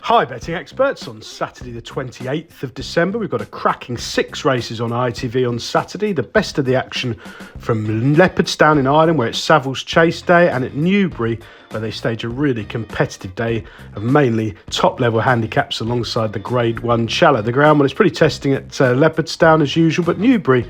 Hi betting experts, on Saturday the 28th of December we've got a cracking 6 races on ITV on Saturday. The best of the action from Leopardstown in Ireland where it's Savills Chase Day, and at Newbury where they stage a really competitive day of mainly top level handicaps alongside the Grade 1 Challow. The ground, well, it's pretty testing at Leopardstown as usual, but Newbury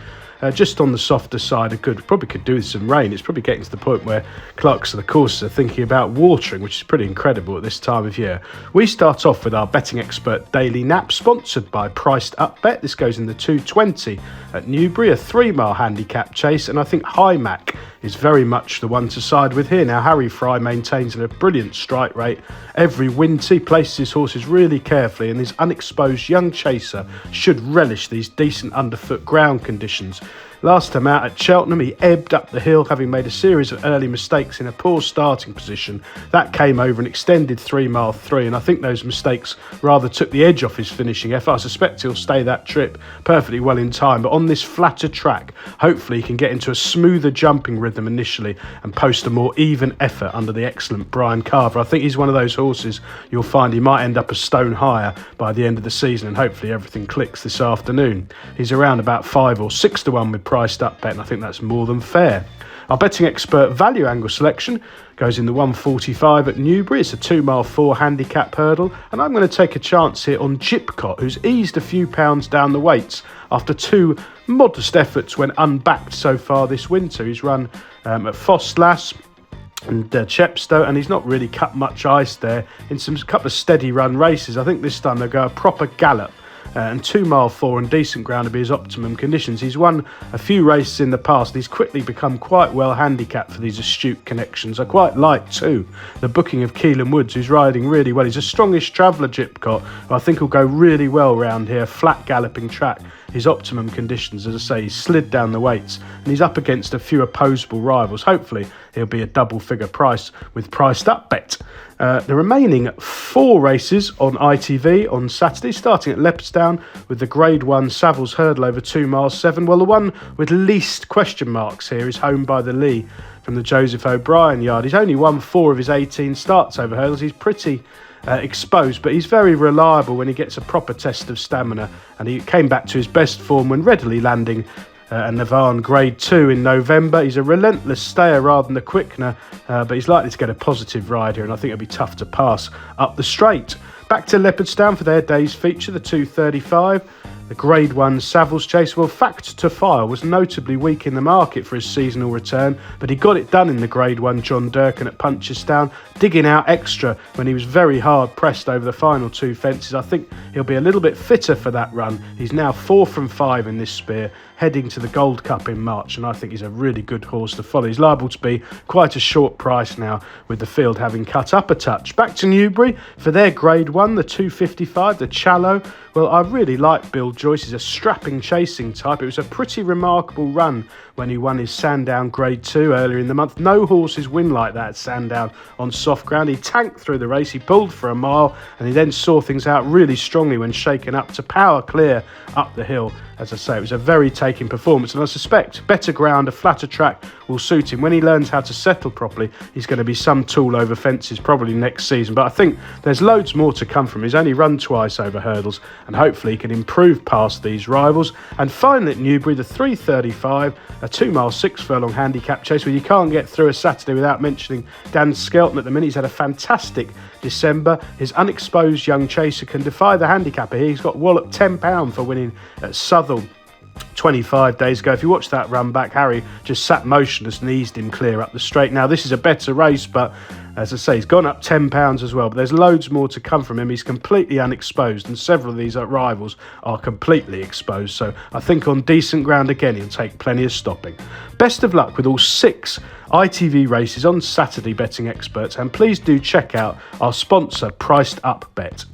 just on the softer side, probably could do with some rain. It's probably getting to the point where clerks of the courses are thinking about watering, which is pretty incredible at this time of year. We start off with our betting expert daily nap, sponsored by Priced Up Bet. This goes in the 220 at Newbury, a 3-mile handicap chase, and I think High Mac is very much the one to side with here. Now, Harry Fry maintains a brilliant strike rate every winter. He places his horses really carefully, and his unexposed young chaser should relish these decent underfoot ground conditions. Last time out at Cheltenham, he ebbed up the hill, having made a series of early mistakes in a poor starting position. That came over an extended 3-mile 3, and I think those mistakes rather took the edge off his finishing effort. I suspect he'll stay that trip perfectly well in time, but on this flatter track, hopefully he can get into a smoother jumping rhythm initially and post a more even effort under the excellent Brian Carver. I think he's one of those horses you'll find he might end up a stone higher by the end of the season, and hopefully everything clicks this afternoon. He's around about 5 or 6 to 1 with Priced Up Bet, and I think that's more than fair. Our betting expert value angle selection goes in the 145 at Newbury. It's a 2-mile 4 handicap hurdle, and I'm going to take a chance here on Gypcot, who's eased a few pounds down the weights after 2 modest efforts when unbacked so far this winter. He's run at Fostlass and Chepstow, and he's not really cut much ice there in some couple of steady run races. I think this time they'll go a proper gallop. And 2-mile 4 and decent ground to be his optimum conditions. He's won a few races in the past. He's quickly become quite well handicapped for these astute connections. I quite like too the booking of Keelan Woods, who's riding really well. He's a strongish traveller, Gypcot, who I think will go really well round here. Flat galloping track, his optimum conditions. As I say, he's slid down the weights and he's up against a few opposable rivals. Hopefully he'll be a double figure price with Priced Up Bet. The remaining 4 races on ITV on Saturday, starting at Leopardstown with the Grade 1 Savills Hurdle over 2 miles 7. Well, the one with least question marks here is Home by the Lee from the Joseph O'Brien yard. He's only won 4 of his 18 starts over hurdles. He's pretty exposed, but he's very reliable when he gets a proper test of stamina, and he came back to his best form when readily landing a Navan Grade 2 in November. He's a relentless stayer rather than a quickener, but he's likely to get a positive ride here, and I think it'll be tough to pass up the straight. Back to Leopardstown for their day's feature, the 235. The Grade 1 Savills Chase. Well, fact to file, was notably weak in the market for his seasonal return, but he got it done in the Grade 1 John Durkan at Punchestown, digging out extra when he was very hard pressed over the final 2 fences. I think he'll be a little bit fitter for that run. He's now 4 from 5 in this Spear, heading to the Gold Cup in March, and I think he's a really good horse to follow. He's liable to be quite a short price now, with the field having cut up a touch. Back to Newbury for their Grade 1, the 255, the Challow. Well, I really like Bill Joyce. He's a strapping chasing type. It was a pretty remarkable run when he won his Sandown Grade 2 earlier in the month. No horses win like that at Sandown on soft ground. He tanked through the race, he pulled for a mile, and he then saw things out really strongly when shaken up to power clear up the hill. As I say, it was a very taking performance, and I suspect better ground, a flatter track will suit him. When he learns how to settle properly, he's going to be some tool over fences probably next season. But I think there's loads more to come from him. He's only run twice over hurdles, and hopefully he can improve past these rivals. And finally at Newbury, the 335, a 2-mile 6 furlong handicap chase where you can't get through a Saturday without mentioning Dan Skelton at the minute. He's had a fantastic December. His unexposed young chaser can defy the handicapper here. He's got walloped £10 for winning at Southall 25 days ago. If you watch that run back, Harry just sat motionless and eased him clear up the straight. Now, this is a better race, but as I say, he's gone up £10 as well, but there's loads more to come from him. He's completely unexposed, and several of these rivals are completely exposed. So I think on decent ground again, he'll take plenty of stopping. Best of luck with all 6 ITV races on Saturday, betting experts, and please do check out our sponsor, Priced Up Bet.